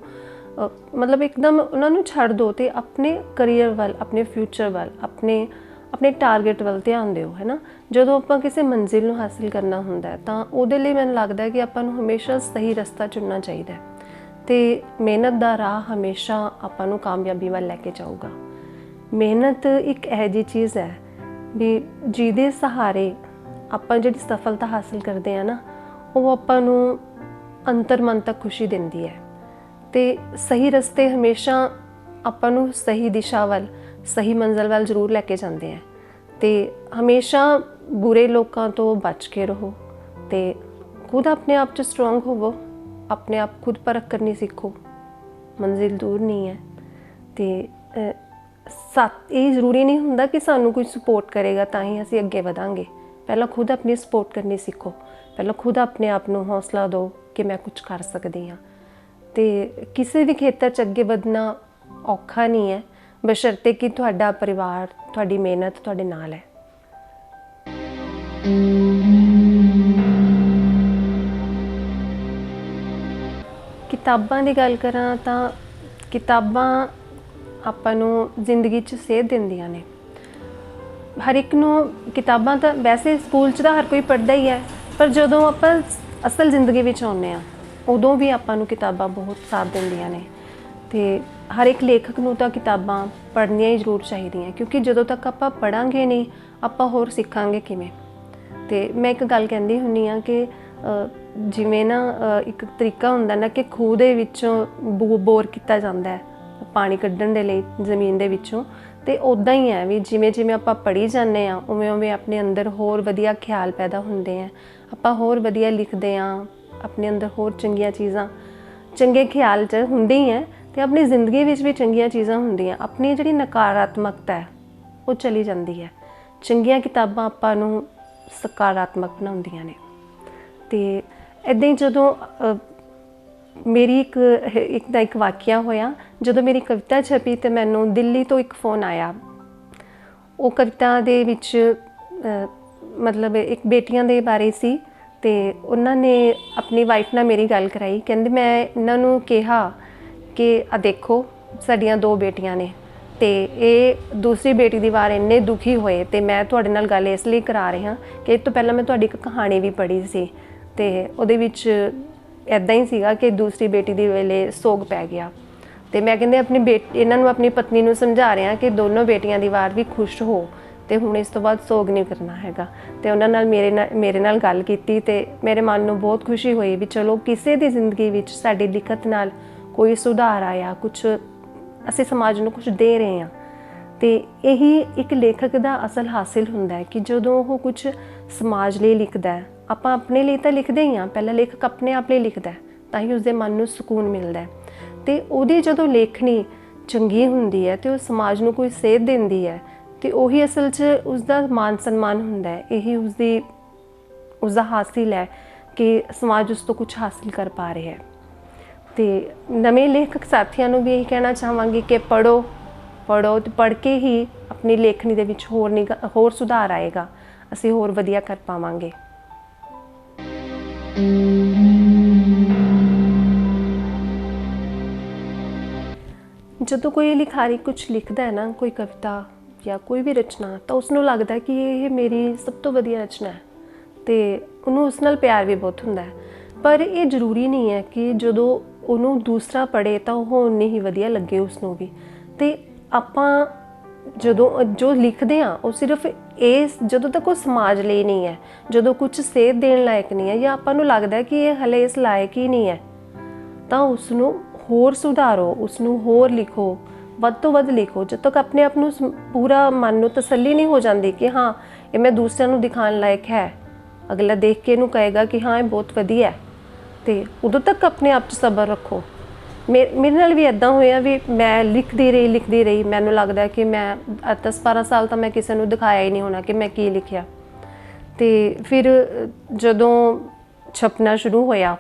ਮਤਲਬ ਇੱਕਦਮ ਉਹਨਾਂ ਨੂੰ ਛੱਡ ਦਿਓ ਅਤੇ ਆਪਣੇ ਕਰੀਅਰ ਵੱਲ, ਆਪਣੇ ਫਿਊਚਰ ਵੱਲ, ਆਪਣੇ ਆਪਣੇ ਟਾਰਗੇਟ ਵੱਲ ਧਿਆਨ ਦਿਓ, ਹੈ ਨਾ। ਜਦੋਂ ਆਪਾਂ ਕਿਸੇ ਮੰਜ਼ਿਲ ਨੂੰ ਹਾਸਿਲ ਕਰਨਾ ਹੁੰਦਾ ਤਾਂ ਉਹਦੇ ਲਈ ਮੈਨੂੰ ਲੱਗਦਾ ਕਿ ਆਪਾਂ ਨੂੰ ਹਮੇਸ਼ਾ ਸਹੀ ਰਸਤਾ ਚੁਣਨਾ ਚਾਹੀਦਾ ਤੇ ਮਿਹਨਤ ਦਾ ਰਾਹ ਹਮੇਸ਼ਾ ਆਪਾਂ ਨੂੰ ਕਾਮਯਾਬੀ ਵੱਲ ਲੈ ਕੇ ਜਾਊਗਾ। ਮਿਹਨਤ ਇੱਕ ਇਹੋ ਜਿਹੀ ਚੀਜ਼ ਹੈ ਵੀ ਜਿਹਦੇ ਸਹਾਰੇ ਆਪਾਂ ਜਿਹੜੀ ਸਫਲਤਾ ਹਾਸਿਲ ਕਰਦੇ ਆ ਨਾ, ਉਹ ਆਪਾਂ ਨੂੰ ਅੰਤਰ ਮਨ ਤੱਕ ਖੁਸ਼ੀ ਦਿੰਦੀ ਹੈ ਤੇ ਸਹੀ ਰਸਤੇ ਹਮੇਸ਼ਾ ਆਪਾਂ ਨੂੰ ਸਹੀ ਦਿਸ਼ਾ ਵੱਲ, ਸਹੀ ਮੰਜ਼ਿਲ ਵੱਲ ਜ਼ਰੂਰ ਲੈ ਕੇ ਜਾਂਦੇ ਆ। ਤੇ ਹਮੇਸ਼ਾ ਬੁਰੇ ਲੋਕਾਂ ਤੋਂ ਬਚ ਕੇ ਰਹੋ ਤੇ ਖੁਦ ਆਪਣੇ ਆਪ 'ਚ ਸਟਰੋਂਗ ਹੋਵੋ, ਆਪਣੇ ਆਪ ਖੁਦ ਪਰਖ ਕਰਨੀ ਸਿੱਖੋ। ਮੰਜ਼ਿਲ ਦੂਰ ਨਹੀਂ ਹੈ ਤੇ ਇਹ ਜ਼ਰੂਰੀ ਨਹੀਂ ਹੁੰਦਾ ਕਿ ਸਾਨੂੰ ਕੋਈ ਸਪੋਰਟ ਕਰੇਗਾ ਤਾਂ ਹੀ ਅਸੀਂ ਅੱਗੇ ਵਧਾਂਗੇ। ਪਹਿਲਾਂ ਖੁਦ ਆਪਣੀ ਸਪੋਰਟ ਕਰਨੀ ਸਿੱਖੋ, ਪਹਿਲਾਂ ਖੁਦ ਆਪਣੇ ਆਪ ਨੂੰ ਹੌਸਲਾ ਦਿਓ ਕਿ ਮੈਂ ਕੁਝ ਕਰ ਸਕਦੀ ਹਾਂ। ਤੇ ਕਿਸੇ ਵੀ ਖੇਤਰ 'ਚ ਅੱਗੇ ਵਧਣਾ ਔਖਾ ਨਹੀਂ ਹੈ, ਬਸ਼ਰਤੇ ਕਿ ਤੁਹਾਡਾ ਪਰਿਵਾਰ, ਤੁਹਾਡੀ ਮਿਹਨਤ ਤੁਹਾਡੇ ਨਾਲ ਹੈ। ਕਿਤਾਬਾਂ ਦੀ ਗੱਲ ਕਰਾਂ ਤਾਂ ਕਿਤਾਬਾਂ ਆਪਾਂ ਨੂੰ ਜ਼ਿੰਦਗੀ 'ਚ ਸੇਧ ਦਿੰਦੀਆਂ ਨੇ। ਹਰ ਇੱਕ ਨੂੰ ਕਿਤਾਬਾਂ ਤਾਂ ਵੈਸੇ ਸਕੂਲ 'ਚ ਤਾਂ ਹਰ ਕੋਈ ਪੜ੍ਹਦਾ ਹੀ ਹੈ, ਪਰ ਜਦੋਂ ਆਪਾਂ ਅਸਲ ਜ਼ਿੰਦਗੀ ਵਿੱਚ ਆਉਂਦੇ ਹਾਂ ਉਦੋਂ ਵੀ ਆਪਾਂ ਨੂੰ ਕਿਤਾਬਾਂ ਬਹੁਤ ਸਾਥ ਦਿੰਦੀਆਂ ਨੇ। ਤੇ ਹਰ ਇੱਕ ਲੇਖਕ ਨੂੰ ਤਾਂ ਕਿਤਾਬਾਂ ਪੜ੍ਹਨੀਆਂ ਹੀ ਜ਼ਰੂਰ ਚਾਹੀਦੀਆਂ, ਕਿਉਂਕਿ ਜਦੋਂ ਤੱਕ ਆਪਾਂ ਪੜ੍ਹਾਂਗੇ ਨਹੀਂ ਆਪਾਂ ਹੋਰ ਸਿੱਖਾਂਗੇ ਕਿਵੇਂ। ਤੇ ਮੈਂ ਇੱਕ ਗੱਲ ਕਹਿੰਦੀ ਹੁੰਦੀ ਹਾਂ ਕਿ ਜਿਵੇਂ ਨਾ ਇੱਕ ਤਰੀਕਾ ਹੁੰਦਾ ਨਾ ਕਿ ਖੂਹ ਦੇ ਵਿੱਚੋਂ ਬੋਰ ਕੀਤਾ ਜਾਂਦਾ ਹੈ ਪਾਣੀ ਕੱਢਣ ਦੇ ਲਈ ਜ਼ਮੀਨ ਦੇ ਵਿੱਚੋਂ, ਤੇ ਉੱਦਾਂ ਹੀ ਹੈ ਵੀ ਜਿਵੇਂ ਜਿਵੇਂ ਆਪਾਂ ਪੜ੍ਹੀ ਜਾਂਦੇ ਹਾਂ ਉਵੇਂ ਉਵੇਂ ਆਪਣੇ ਅੰਦਰ ਹੋਰ ਵਧੀਆ ਖਿਆਲ ਪੈਦਾ ਹੁੰਦੇ ਆ, ਆਪਾਂ ਹੋਰ ਵਧੀਆ ਲਿਖਦੇ ਹਾਂ, ਆਪਣੇ ਅੰਦਰ ਹੋਰ ਚੰਗੀਆਂ ਚੀਜ਼ਾਂ, ਚੰਗੇ ਖਿਆਲ 'ਚ ਹੁੰਦੇ ਹੀ ਹੈ ਤੇ ਆਪਣੀ ਜ਼ਿੰਦਗੀ ਵਿੱਚ ਵੀ ਚੰਗੀਆਂ ਚੀਜ਼ਾਂ ਹੁੰਦੀਆਂ। ਆਪਣੀ ਜਿਹੜੀ ਨਕਾਰਾਤਮਕਤਾ ਹੈ ਉਹ ਚਲੀ ਜਾਂਦੀ ਹੈ। ਚੰਗੀਆਂ ਕਿਤਾਬਾਂ ਆਪਾਂ ਨੂੰ ਸਕਾਰਾਤਮਕ ਬਣਾਉਂਦੀਆਂ ਨੇ। ਤੇ ਇੱਦਾਂ ਹੀ ਜਦੋਂ ਮੇਰੀ ਇੱਕ ਵਾਕਿਆ ਹੋਇਆ, ਜਦੋਂ ਮੇਰੀ ਕਵਿਤਾ ਛਪੀ ਤੇ ਮੈਨੂੰ ਦਿੱਲੀ ਤੋਂ ਇੱਕ ਫ਼ੋਨ ਆਇਆ। ਉਹ ਕਵਿਤਾ ਦੇ ਵਿੱਚ ਮਤਲਬ ਇੱਕ ਬੇਟੀਆਂ ਦੇ ਬਾਰੇ ਸੀ ਤੇ ਉਹਨਾਂ ਨੇ ਆਪਣੀ ਵਾਈਫ ਨਾਲ ਮੇਰੀ ਗੱਲ ਕਰਾਈ। ਕਹਿੰਦੇ ਮੈਂ ਇਹਨਾਂ ਨੂੰ ਕਿਹਾ ਕਿ ਆ ਦੇਖੋ ਸਾਡੀਆਂ 2 ਬੇਟੀਆਂ ਨੇ ਤੇ ਇਹ ਦੂਸਰੀ ਬੇਟੀ ਦੀ ਵਾਰ ਇੰਨੇ ਦੁਖੀ ਹੋਏ ਤੇ ਮੈਂ ਤੁਹਾਡੇ ਨਾਲ ਗੱਲ ਇਸ ਲਈ ਕਰਾ ਰਹੀ ਹਾਂ ਕਿ ਇਸ ਤੋਂ ਪਹਿਲਾਂ ਮੈਂ ਤੁਹਾਡੀ ਇੱਕ ਕਹਾਣੀ ਵੀ ਪੜ੍ਹੀ ਸੀ ਤੇ ਉਹਦੇ ਵਿੱਚ ਇੱਦਾਂ ਹੀ ਸੀਗਾ ਕਿ ਦੂਸਰੀ ਬੇਟੀ ਦੀ ਵੇਲੇ ਸੋਗ ਪੈ ਗਿਆ। ਤੇ ਮੈਂ ਕਹਿੰਦੇ ਇਹਨਾਂ ਨੂੰ ਆਪਣੀ ਪਤਨੀ ਨੂੰ ਸਮਝਾ ਰਿਹਾ ਕਿ ਦੋਨੋਂ ਬੇਟੀਆਂ ਦੀ ਵਾਰ ਵੀ ਖੁਸ਼ ਹੋ ਤੇ ਹੁਣ ਇਸ ਤੋਂ ਬਾਅਦ ਸੋਗ ਨਹੀਂ ਕਰਨਾ ਹੈਗਾ। ਤੇ ਉਹਨਾਂ ਨਾਲ ਮੇਰੇ ਨਾਲ ਗੱਲ ਕੀਤੀ ਤੇ ਮੇਰੇ ਮਨ ਨੂੰ ਬਹੁਤ ਖੁਸ਼ੀ ਹੋਈ ਵੀ ਚਲੋ ਕਿਸੇ ਦੀ ਜ਼ਿੰਦਗੀ ਵਿੱਚ ਸਾਡੀ ਲਿਖਤ ਨਾਲ ਕੋਈ ਸੁਧਾਰ ਆਇਆ, ਕੁਛ ਅਸੀਂ ਸਮਾਜ ਨੂੰ ਕੁਛ ਦੇ ਰਹੇ ਹਾਂ। ਤੇ ਇਹੀ ਇੱਕ ਲੇਖਕ ਦਾ ਅਸਲ ਹਾਸਿਲ ਹੁੰਦਾ ਹੈ ਕਿ ਜਦੋਂ ਉਹ ਕੁਛ ਸਮਾਜ ਲਈ ਲਿਖਦਾ ਹੈ, ਆਪਾਂ ਆਪਣੇ ਲਈ ਤਾਂ ਲਿਖਦੇ ਹੀ ਹਾਂ, ਪਹਿਲਾਂ ਲੇਖਕ ਆਪਣੇ ਆਪ ਲਈ ਲਿਖਦਾ ਤਾਂ ਹੀ ਉਸਦੇ ਮਨ ਨੂੰ ਸਕੂਨ ਮਿਲਦਾ ਤੇ ਉਹਦੀ ਜਦੋਂ ਲੇਖਣੀ ਚੰਗੀ ਹੁੰਦੀ ਹੈ ਤੇ ਉਹ ਸਮਾਜ ਨੂੰ ਕੋਈ ਸੇਧ ਦਿੰਦੀ ਹੈ ਤੇ ਉਹੀ ਅਸਲ 'ਚ ਉਸਦਾ ਮਾਨ ਸਨਮਾਨ ਹੁੰਦਾ ਹੈ। ਇਹੀ ਉਸਦਾ ਹਾਸਿਲ ਹੈ ਕਿ ਸਮਾਜ ਉਸ ਤੋਂ ਕੁਛ ਹਾਸਿਲ ਕਰ ਪਾ ਰਿਹਾ ਹੈ। ਤੇ ਨਵੇਂ ਲੇਖਕ ਸਾਥੀਆਂ ਨੂੰ ਵੀ ਇਹੀ ਕਹਿਣਾ ਚਾਹਾਂਗੀ ਕਿ ਪੜ੍ਹੋ ਤੇ ਪੜ੍ਹ ਕੇ ਹੀ ਆਪਣੀ ਲੇਖਣੀ ਦੇ ਵਿੱਚ ਹੋਰ ਸੁਧਾਰ ਆਏਗਾ, ਅਸੀਂ ਹੋਰ ਵਧੀਆ ਕਰ ਪਾਵਾਂਗੇ। ਜਦੋਂ ਕੋਈ ਲਿਖਾਰੀ ਕੁਛ ਲਿਖਦਾ ਹੈ ਨਾ, ਕੋਈ ਕਵਿਤਾ ਜਾਂ ਕੋਈ ਵੀ ਰਚਨਾ, ਤਾਂ ਉਸਨੂੰ ਲੱਗਦਾ ਕਿ ਇਹ ਮੇਰੀ ਸਭ ਤੋਂ ਵਧੀਆ ਰਚਨਾ ਹੈ ਤੇ ਉਹਨੂੰ ਉਸ ਨਾਲ ਪਿਆਰ ਵੀ ਬਹੁਤ ਹੁੰਦਾ ਹੈ। ਪਰ ਇਹ ਜ਼ਰੂਰੀ ਨਹੀਂ ਹੈ ਕਿ ਜਦੋਂ ਉਹਨੂੰ ਦੂਸਰਾ ਪੜ੍ਹੇ ਤਾਂ ਉਹ ਉਨੀ ਹੀ ਵਧੀਆ ਲੱਗੇ ਉਸਨੂੰ ਵੀ। ਤੇ ਆਪਾਂ ਜਦੋਂ ਜੋ ਲਿਖਦੇ ਹਾਂ ਉਹ ਸਿਰਫ ਜਦੋਂ ਤੱਕ ਉਹ ਸਮਾਜ ਲਈ ਨਹੀਂ ਹੈ, ਜਦੋਂ ਕੁਛ ਸੇਧ ਦੇਣ ਲਾਇਕ ਨਹੀਂ ਹੈ ਜਾਂ ਆਪਾਂ ਨੂੰ ਲੱਗਦਾ ਕਿ ਇਹ ਹਲੇ ਇਸ ਲਾਇਕ ਹੀ ਨਹੀਂ ਹੈ, ਤਾਂ ਉਸਨੂੰ ਹੋਰ ਸੁਧਾਰੋ, ਉਸਨੂੰ ਹੋਰ ਲਿਖੋ, ਵੱਧ ਤੋਂ ਵੱਧ ਲਿਖੋ। ਜਦੋਂ ਤੱਕ ਆਪਣੇ ਆਪ ਨੂੰ ਪੂਰਾ ਮਨ ਨੂੰ ਤਸੱਲੀ ਨਹੀਂ ਹੋ ਜਾਂਦੀ ਕਿ ਹਾਂ ਇਹ ਮੈਂ ਦੂਸਰਿਆਂ ਨੂੰ ਦਿਖਾਉਣ ਲਾਇਕ ਹੈ, ਅਗਲਾ ਦੇਖ ਕੇ ਇਹਨੂੰ ਕਹੇਗਾ ਕਿ ਹਾਂ ਇਹ ਬਹੁਤ ਵਧੀਆ ਹੈ, ਤੇ ਉਦੋਂ ਤੱਕ ਆਪਣੇ ਆਪ 'ਚ ਸਬਰ ਰੱਖੋ। ਮੇਰੇ ਨਾਲ ਵੀ ਇੱਦਾਂ ਹੋਇਆ ਵੀ ਮੈਂ ਲਿਖਦੀ ਰਹੀ, ਮੈਨੂੰ ਲੱਗਦਾ ਕਿ ਮੈਂ 10-12 ਸਾਲ ਤਾਂ ਮੈਂ ਕਿਸੇ ਨੂੰ ਦਿਖਾਇਆ ਹੀ ਨਹੀਂ ਹੋਣਾ ਕਿ ਮੈਂ ਕੀ ਲਿਖਿਆ। ਤੇ ਫਿਰ ਜਦੋਂ ਛਪਣਾ ਸ਼ੁਰੂ ਹੋਇਆ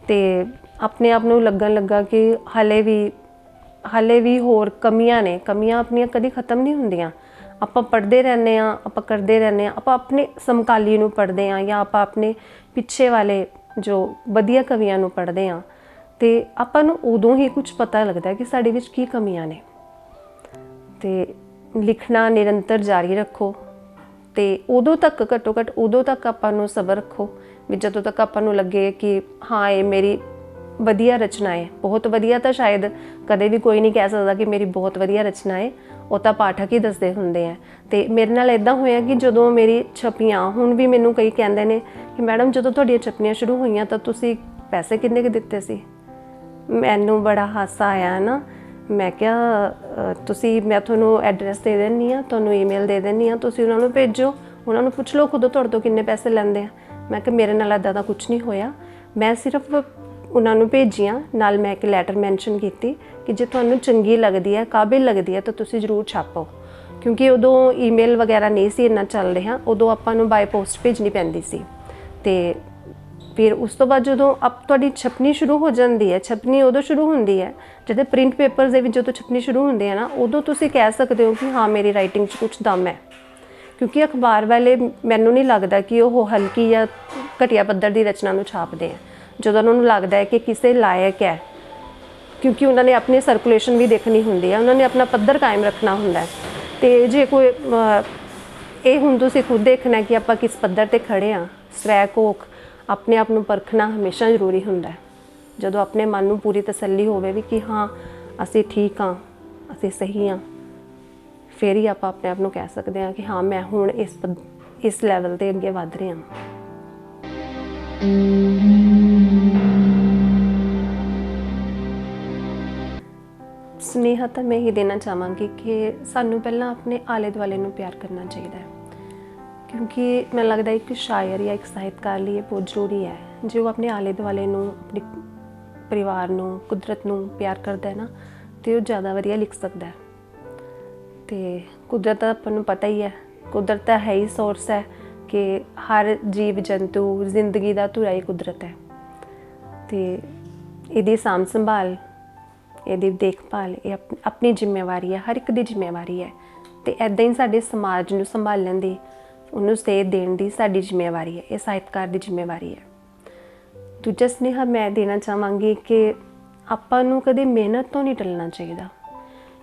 ਤੇ ਆਪਣੇ ਆਪ ਨੂੰ ਲੱਗਣ ਲੱਗਾ ਕਿ ਹਾਲੇ ਵੀ ਹੋਰ ਕਮੀਆਂ ਨੇ, ਕਮੀਆਂ ਆਪਣੀਆਂ ਕਦੀ ਖਤਮ ਨਹੀਂ ਹੁੰਦੀਆਂ। ਆਪਾਂ ਪੜ੍ਹਦੇ ਰਹਿੰਦੇ ਹਾਂ, ਆਪਾਂ ਕਰਦੇ ਰਹਿੰਦੇ ਹਾਂ, ਆਪਾਂ ਆਪਣੇ ਸਮਕਾਲੀ ਨੂੰ ਪੜ੍ਹਦੇ ਹਾਂ ਜਾਂ ਆਪਾਂ ਆਪਣੇ ਪਿੱਛੇ ਵਾਲੇ ਜੋ ਵਧੀਆ ਕਵੀਆਂ ਨੂੰ ਪੜ੍ਹਦੇ ਹਾਂ ਤੇ ਆਪਾਂ ਨੂੰ ਉਦੋਂ ਹੀ ਕੁਝ ਪਤਾ ਲੱਗਦਾ ਕਿ ਸਾਡੇ ਵਿੱਚ ਕੀ ਕਮੀਆਂ ਨੇ। ਤੇ लिखना निरंतर जारी रखो तो उदों तक घट्टो घट्ट उदों तक आपां नूं सबर रखो भी जदों तक आपां नूं लगे कि हाँ ये मेरी वधिया रचना है। बहुत वधिया तो शायद कदे भी कोई नहीं कह सकता कि मेरी बहुत वधिया रचना है, वो तो पाठक ही दसदे हुंदे हैं। तो मेरे नाल इदां होया कि जदों मेरी छपियां हुण भी मैनूं कई कहंदे ने कि मैडम जदों तुहाडीआं छपनियां शुरू होईयां तां तुसीं पैसे किन्ने क दित्ते सी। मैनूं बड़ा हासा आया ना। मैं क्या तुसी मैं तुहानूं एड्रैस दे दिंदी हाँ, तुहानूं ईमेल दे दिंदी हाँ, तुसी उन्हां नूं भेजो, उन्हां नूं पुछ लो खुद तुहाडे तों किन्ने पैसे लैंदे आ। मैं कि मेरे नाल इदां दा कुछ नहीं होया, मैं सिर्फ उन्हां नूं भेजियां, नाल मैं एक लैटर मैंशन कीती कि जे तुहानूं चंगी लगदी है, काबिल लगदी है, तो तुसी जरूर छापो। क्योंकि उदों ईमेल वगैरह नहीं सी इन्ना चल रहा, उदों आपां नूं बाय पोस्ट भेजनी पैंदी सी। ते फिर उस तो बाद जो अब तुहाडी छपनी शुरू हो जाती है, छपनी उदों शुरू होंदी है जब प्रिंट पेपर्स दे विच जो छपनी शुरू होंदे है ना, उदों तुसीं कह सकते हो कि हाँ मेरी राइटिंग च कुछ दम है। क्योंकि अखबार वाले मैनूं नहीं लगता कि वह हल्की या घटिया पद्धर की रचना नूं छापदे हैं। जो उन्होंने लगता है कि किसी लायक है, क्योंकि उन्होंने अपनी सर्कुलेशन भी देखनी होंदी है, उन्होंने अपना पद्धर कायम रखना होंदा है। तो जे कोई ये हुण तुसीं खुद देखना कि आपां किस पद्धर ते खड़े हाँ। स्वै घोख अपने आप नूं परखना हमेशा जरूरी हुंदा है। जदों अपने मन नूं पूरी तसल्ली होवे भी कि हाँ असीं ठीक हाँ, असीं सही हाँ, फिर ही आपां अपने आप नूं कह सकते हैं कि हाँ मैं हुण इस लैवल ते अगे वध रही हाँ। सुनेहा तो मैं ये देना चाहवांगी कि सानू पहला अपने आले दुआले नूं प्यार करना चाहिए है। क्योंकि मैं लगता है एक शायर या एक साहित्यकार लिए बहुत जरूरी है जो अपने आले दुआले नूं, अपने परिवार नूं, कुदरत नूं प्यार करता है ना, तो वो ज़्यादा वधिया लिख सकता है। तो कुदरत का आपां नूं पता ही है, कुदरत का है ही सोर्स है कि हर जीव जंतु जिंदगी का धुरा ही कुदरत है। तो इहदी साम संभाल, इहदी देखभाल ये अपनी जिम्मेवारी है, हर एक दी जिम्मेवारी है। तो ऐदां ही साडे समाज नूं संभालण दी, उन्होंने सेध देण दी साडी जिम्मेवारी है, ये साहित्यकार की जिम्मेवारी है। दूजा सुनेहा मैं देना चाहवांगी कि आपां नूं कदे मेहनत तो नहीं टलना चाहिए,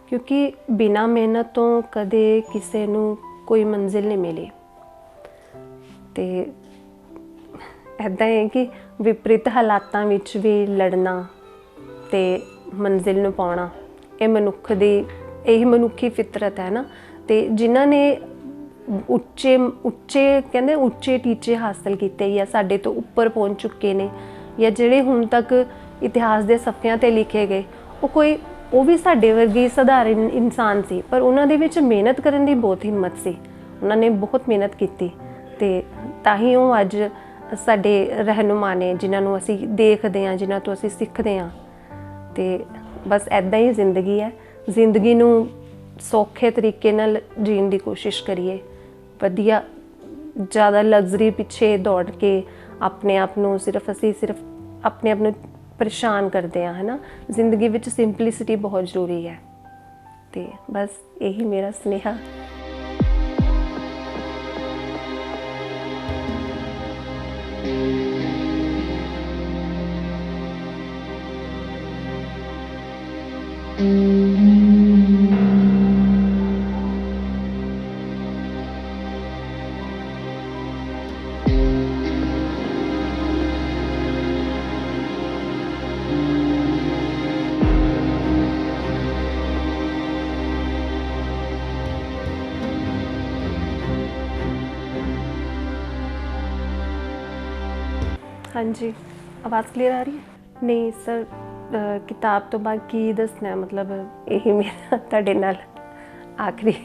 क्योंकि बिना मेहनत तो कदे किसी नूं कोई मंजिल नहीं मिली। तो ऐदां है कि विपरीत हालातां विच भी लड़ना ते मंजिल नूं पाउणा, ये मनुख दी यही मनुखी फितरत है ना। तो जिन्हां ने उच्चे कहते उच्चे टीचे हासिल किए या साडे तो उपर पहुँच चुके ने, या जिहड़े हुण तक इतिहास के सफ़ियां ते लिखे गए, वो भी साडे वर्गी सधारण इंसान सी, पर उन्हां दे विच मेहनत करन दी बहुत हिम्मत सी, उन्होंने बहुत मेहनत की। तो ताही वो अज साडे रहनुमा ने जिन्होंने असी देखते हैं, जिन्हों तो असी सीखते हैं। तो बस ऐदां ही जिंदगी है, जिंदगी नूं सौखे तरीके नाल जीण दी कोशिश करिए। वधिया ज़्यादा लग्जरी पिछे दौड़ के अपने आप नूं सिर्फ अपने आप नूं परेशान करते हैं, है ना। जिंदगी विच सिंपलिसिटी बहुत जरूरी है। तो बस यही मेरा सुनेहा। हाँ जी, आवाज़ क्लियर आ रही है? नहीं सर, किताब तो बाकी दसना है, मतलब यही मेरा तुहाडे नाल आखिरी